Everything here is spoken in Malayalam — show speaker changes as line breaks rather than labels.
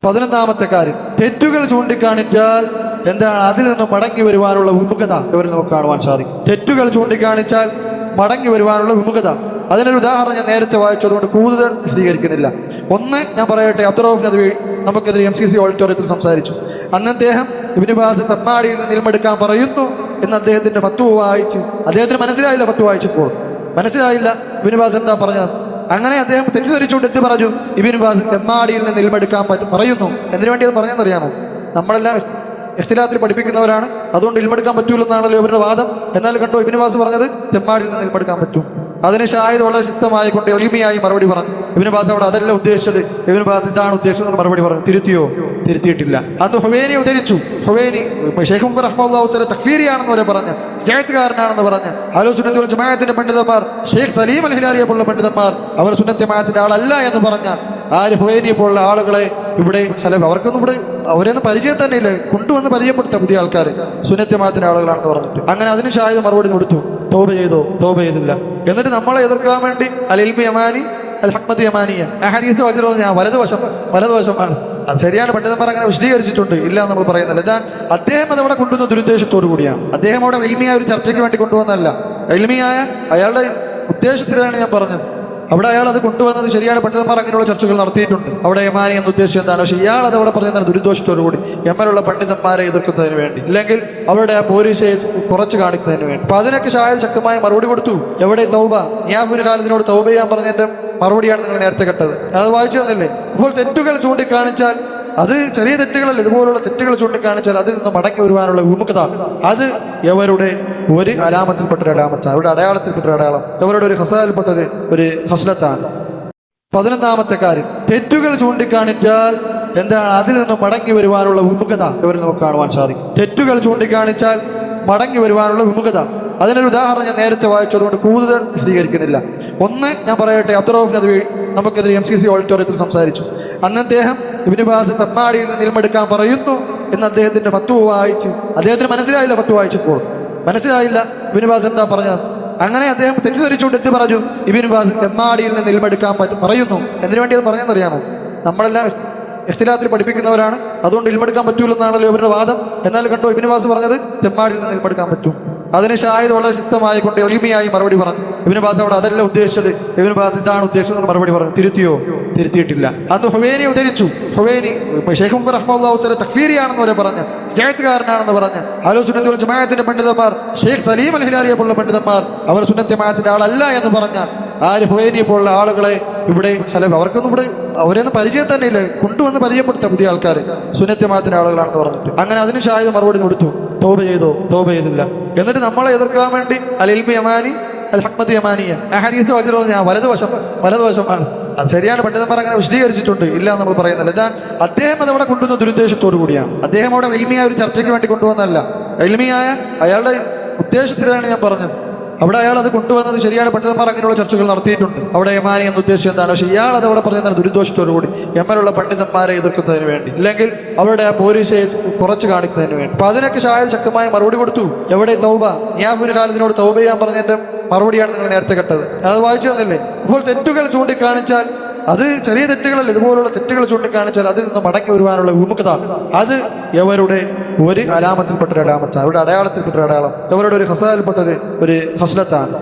11ാമത്തെ കാര്യം, തെറ്റുകൾ ചൂണ്ടിക്കാണിച്ചാൽ എന്താണ് അതിൽ നിന്ന് മടങ്ങി വരുവാനുള്ള വിമുഖത ഇവർ നമുക്ക് കാണുവാൻ സാധിക്കും. തെറ്റുകൾ ചൂണ്ടിക്കാണിച്ചാൽ മടങ്ങി വരുവാനുള്ള വിമുഖത. അതിനൊരു ഉദാഹരണം ഞാൻ നേരത്തെ വായിച്ചതുകൊണ്ട് കൂടുതൽ വിശദീകരിക്കുന്നില്ല. ഒന്ന് ഞാൻ പറയട്ടെ, അബ്ദുറൌഫ് നദ്വി നമുക്കെതിരെ MCC ഓഡിറ്റോറിയത്തിൽ സംസാരിച്ചു. അന്ന് അദ്ദേഹം ഇബ്നു ബാസ് തമ്മാടിയിൽ നിന്ന് ഇൽമെടുക്കാൻ പറയുന്നു എന്ന് അദ്ദേഹത്തിന്റെ ഫത്വ വായിച്ച് അദ്ദേഹത്തിന് മനസ്സിലായില്ല. ഫത്വ വായിച്ചപ്പോൾ മനസ്സിലായില്ല ഇബ്നു ബാസ് എന്താ പറഞ്ഞത്. അങ്ങനെ അദ്ദേഹം തെറ്റിദ്ധരിച്ചുകൊണ്ട് എത്തി പറഞ്ഞു ഇബ്നു ബാസ് തമ്മാടിയിൽ നിന്ന് ഇൽമെടുക്കാൻ പറയുന്നു. എന്തിനു വേണ്ടി അത് പറഞ്ഞെന്നറിയാമോ? നമ്മളെല്ലാം ഇസ്തിലാത്തിൽ പഠിപ്പിക്കുന്നവരാണ്, അതുകൊണ്ട് ഇൽമെടുക്കാൻ പറ്റൂലെന്നാണല്ലോ ഇവരുടെ വാദം. എന്നാൽ കണ്ടോ, ഇബ്നു ബാസ് പറഞ്ഞത് തെമ്മാടിയിൽ നിന്ന് ഇൽമെടുക്കാൻ പറ്റും. അതിന് ഷാഹിദ് വളരെ ശക്തമായി കൊണ്ട് എളിമയായി മറുപടി പറഞ്ഞു. ഇബ്നു ബാസ് അവിടെ അതല്ല ഉദ്ദേശിച്ചത്, ഇബ്നു ബാസ് ഇതാണ് ഉദ്ദേശിച്ചത് മറുപടി പറഞ്ഞു. തിരുത്തിയോ? തിരുത്തിയിട്ടില്ല. അത് ഹുവൈനി ഉദ്ധരിച്ചു. ഹുവൈനി ശൈഖ് മുഹമ്മദ് റഹ്മത്തുള്ളാഹി വസല്ലം തക്ഫീരിയാണെന്ന് വരെ പറഞ്ഞ്, വിദഅത്തുകാരനാണെന്ന് പറഞ്ഞ് അഹ്ലു സുന്നത്തി വൽ ജമാഅത്തിന്റെ പണ്ഡിതന്മാർ, ഷെയ്ഖ് സലീം അൽ ഹിലാലിയെ പോലുള്ള പണ്ഡിതന്മാർ അവർ സുന്നത്തി ജമാഅത്തിന്റെ ആളല്ല എന്ന് പറഞ്ഞാൽ ആര് ഹുവൈനിയെ പോലുള്ള ആളുകളെ ഇവിടെ അവർക്കൊന്നും ഇവിടെ അവരെയൊന്നും പരിചയം തന്നെ ഇല്ല, കൊണ്ടുവന്ന് പരിചയപ്പെടുത്ത പുതിയ ആൾക്കാർ സുന്നത്തി ജമാഅത്തിന്റെ ആളുകളാണെന്ന് പറഞ്ഞിട്ട്. അങ്ങനെ അതിന് ഷാഹിദ് മറുപടി കൊടുത്തു. തൗബ ചെയ്തോ? തൗബ ചെയ്തില്ല. എന്നിട്ട് നമ്മളെ എതിർക്കാൻ വേണ്ടി അൽ ഇൽമു യമാനി അൽ ഹക്മത്ത് യമാനിയ ആ ഹദീസ് വായിച്ചു ഞാൻ വലതുവശമാണ്. അത് ശരിയാണ്, പണ്ഡിതന്മാർ അങ്ങനെ വിശദീകരിച്ചിട്ടുണ്ട്, ഇല്ല എന്ന് നമ്മൾ പറയുന്നില്ല. ഞാൻ അദ്ദേഹം അതവിടെ കൊണ്ടുവന്ന ദുരുദ്ദേശത്തോടു കൂടിയാണ്. അദ്ദേഹം അവിടെ ഇൽമിയായ ഒരു ചർച്ചയ്ക്ക് വേണ്ടി കൊണ്ടുവന്നല്ല, ഇൽമിയായ അയാളുടെ ഉദ്ദേശത്തിലാണ് ഞാൻ പറഞ്ഞത്. അവിടെ അയാൾ അത് കൊണ്ടുവന്നത് ശരിയാണ്, പണ്ഡിതന്മാർ അങ്ങനെയുള്ള ചർച്ചകൾ നടത്തിയിട്ടുണ്ട്. അവിടെ യമാനി എന്ന ഉദ്ദേശം എന്താണ്? പക്ഷേ ഇയാൾ അത് അവിടെ പറയുന്നത് ദുരുദ്ദേശത്തോടു കൂടി യമനിലുള്ള പണ്ഡിതന്മാരെ എതിർക്കുന്നതിന് വേണ്ടി, ഇല്ലെങ്കിൽ അവരുടെ ആ പോലീസെ കുറച്ച് കാണിക്കുന്നതിന് വേണ്ടി. അപ്പൊ അതിനൊക്കെ ഷാഹിദ് ശക്തമായ മറുപടി കൊടുത്തു. എവിടെ തൗബ? ഞാൻ കാലത്തിനോട് തൗബ ചെയ്യാൻ പറഞ്ഞതിന്റെ മറുപടിയാണ് നിങ്ങൾ നേരത്തെ കേട്ടത്. അത് വായിച്ചു തന്നില്ലേ? അപ്പോൾ തെറ്റുകൾ ചൂണ്ടിക്കാണിച്ചാൽ അത് ചെറിയ തെറ്റുകളല്ല, ഇതുപോലുള്ള തെറ്റുകൾ ചൂണ്ടിക്കാണിച്ചാൽ അതിൽ നിന്ന് മടങ്ങി വരുവാനുള്ള വിമുഖത അത് എവരുടെ ഒരു അലാമത്തിൽപ്പെട്ട ഒരു അലാമത്താണ്, അവരുടെ അടയാളത്തിൽപ്പെട്ട ഒരു അടയാളം, എവരുടെ ഒരു ഹസാലിൽപ്പെട്ടത് ഒരു ഹസ്ലത്താണ്. 11ാമത്തെ കാര്യം, തെറ്റുകൾ ചൂണ്ടിക്കാണിച്ചാൽ എന്താണ് അതിൽ നിന്ന് മടങ്ങി വരുവാനുള്ള വിമുഖത ഇവർ നമുക്ക് കാണുവാൻ സാധിക്കും. തെറ്റുകൾ ചൂണ്ടിക്കാണിച്ചാൽ മടങ്ങി വരുവാനുള്ള വിമുഖത. അതിനൊരു ഉദാഹരണം ഞാൻ നേരത്തെ വായിച്ചതുകൊണ്ട് കൂടുതൽ വിശദീകരിക്കുന്നില്ല. ഒന്ന് ഞാൻ പറയട്ടെ, അബ്ദുറൌഫ് നദ്വി നമുക്കെതിരെ MCC ഓഡിറ്റോറിയത്തിൽ സംസാരിച്ചു. അന്ന് അദ്ദേഹം ഇബ്നു ബാസ് തമ്മാടിയിൽ നിന്ന് ഇൽമെടുക്കാൻ പറയുന്നു എന്ന് അദ്ദേഹത്തിന്റെ ഫത്വ വായിച്ച് അദ്ദേഹത്തിന് മനസ്സിലായില്ല. ഫത്വ വായിച്ചപ്പോൾ മനസ്സിലായില്ല ഇബ്നു ബാസ് എന്താ പറഞ്ഞത്. അങ്ങനെ അദ്ദേഹം തെറ്റിദ്ധരിച്ചുകൊണ്ട് എത്തി പറഞ്ഞു ഇബ്നു ബാസ് തമ്മാടിയിൽ നിന്ന് ഇൽമെടുക്കാൻ പറയുന്നു. എന്തിനു വേണ്ടി അത് പറഞ്ഞെന്നറിയാമോ? നമ്മളെല്ലാം ഇസ്തിലാത്തിൽ പഠിപ്പിക്കുന്നവരാണ്, അതുകൊണ്ട് ഇൽമെടുക്കാൻ പറ്റൂലെന്നാണല്ലോ ഇവരുടെ വാദം. എന്നാൽ കണ്ടോ, ഇബ്നു ബാസ് പറഞ്ഞത് തെമ്മാടിയിൽ നിന്ന് ഇൽമെടുക്കാൻ പറ്റും. അതിന് ഷാഹിദ് വളരെ ശക്തമായി കൊണ്ട് എളിമയായി മറുപടി പറഞ്ഞു. ഇബ്നു ബാസ് അവിടെ അതല്ല ഉദ്ദേശിച്ചത്, ഇബ്നു ബാസ് ഇതാണ് ഉദ്ദേശിച്ചത് മറുപടി പറഞ്ഞു. തിരുത്തിയോ? തിരുത്തിയിട്ടില്ല. അത് ഹുവൈനി ഉദ്ധരിച്ചു. ഹുവൈനി ശൈഖ് മുഹമ്മദ് റഹ്മത്തുള്ളാഹി വസല്ലം തക്ഫീരിയാണെന്ന് വരെ പറഞ്ഞ്, വിദഅത്തുകാരനാണെന്ന് പറഞ്ഞ് അഹ്ലു സുന്നത്തി വൽ ജമാഅത്തിന്റെ പണ്ഡിതന്മാർ, ഷെയ്ഖ് സലീം അൽ ഹിലാലിയെ പോലുള്ള പണ്ഡിതന്മാർ അവർ സുന്നത്തി ജമാഅത്തിന്റെ ആളല്ല എന്ന് പറഞ്ഞാൽ ആര് ഹുവൈനിയെ പോലുള്ള ആളുകളെ ഇവിടെ അവർക്കൊന്നും ഇവിടെ അവരെയൊന്നും പരിചയം തന്നെ ഇല്ല, കൊണ്ടുവന്ന് പരിചയപ്പെടുത്ത പുതിയ ആൾക്കാർ സുന്നത്തി ജമാഅത്തിന്റെ ആളുകളാണെന്ന് പറഞ്ഞിട്ട്. അങ്ങനെ അതിന് ഷാഹിദ് മറുപടി കൊടുത്തു. തൗബ ചെയ്തോ? തൗബ ചെയ്തില്ല. എന്നിട്ട് നമ്മളെ എതിർക്കാൻ വേണ്ടി അൽ ഇൽമു യമാനി അൽ ഹക്മത്ത് യമാനിയ ആ ഹദീസ് വായിച്ചു ഞാൻ വലതുവശമാണ്. അത് ശരിയാണ്, പണ്ഡിതന്മാർ അങ്ങനെ വിശദീകരിച്ചിട്ടുണ്ട്, ഇല്ല എന്ന് നമ്മൾ പറയുന്നില്ല. ഞാൻ അദ്ദേഹം അതവിടെ കൊണ്ടുവന്ന ദുരുദ്ദേശത്തോടു കൂടിയാണ്. അദ്ദേഹം അവിടെ ഇൽമിയായ ഒരു ചർച്ചയ്ക്ക് വേണ്ടി കൊണ്ടുവന്നല്ല, ഇൽമിയായ അയാളുടെ ഉദ്ദേശത്തിലാണ് ഞാൻ പറഞ്ഞത്. അവിടെ അയാൾ അത് കൊണ്ടുവന്നത് ശരിയാണ്, പണ്ഡിതന്മാർ അങ്ങനെയുള്ള ചർച്ചകൾ നടത്തിയിട്ടുണ്ട്. അവിടെ യമാനി എന്ന ഉദ്ദേശം എന്താണ്? പക്ഷേ ഇയാൾ അത് അവിടെ പറയുന്നത് ദുരുദ്ദേശത്തോടു കൂടി യമനിലുള്ള പണ്ഡിതന്മാരെ എതിർക്കുന്നതിന് വേണ്ടി, ഇല്ലെങ്കിൽ അവരുടെ ആ പോലീസെ കുറച്ച് കാണിക്കുന്നതിന് വേണ്ടി. അപ്പൊ അതിനൊക്കെ ഷാഹിദ് ശക്തമായ മറുപടി കൊടുത്തു. എവിടെ തൗബ? ഞാൻ കാലത്തിനോട് തൗബ ചെയ്യാൻ പറഞ്ഞതിന്റെ മറുപടിയാണ് നിങ്ങൾ നേരത്തെ കേട്ടത്. അത് വായിച്ചു തന്നില്ലേ? അപ്പോൾ തെറ്റുകൾ ചൂണ്ടിക്കാണിച്ചാൽ അത് ചെറിയ തെറ്റുകളല്ല, ഇതുപോലുള്ള തെറ്റുകൾ ചൂണ്ടിക്കാണിച്ചാൽ അതിൽ നിന്ന് മടങ്ങി വരുവാനുള്ള വിമുഖത അത് എവരുടെ ഒരു അലാമത്തിൽപ്പെട്ട ഒരു അലാമത്താണ്, അവരുടെ അടയാളത്തിൽപ്പെട്ട ഒരു അടയാളം, എവരുടെ ഒരു ഹസാലിൽപ്പെട്ടത് ഒരു ഹസ്ലത്താണ്.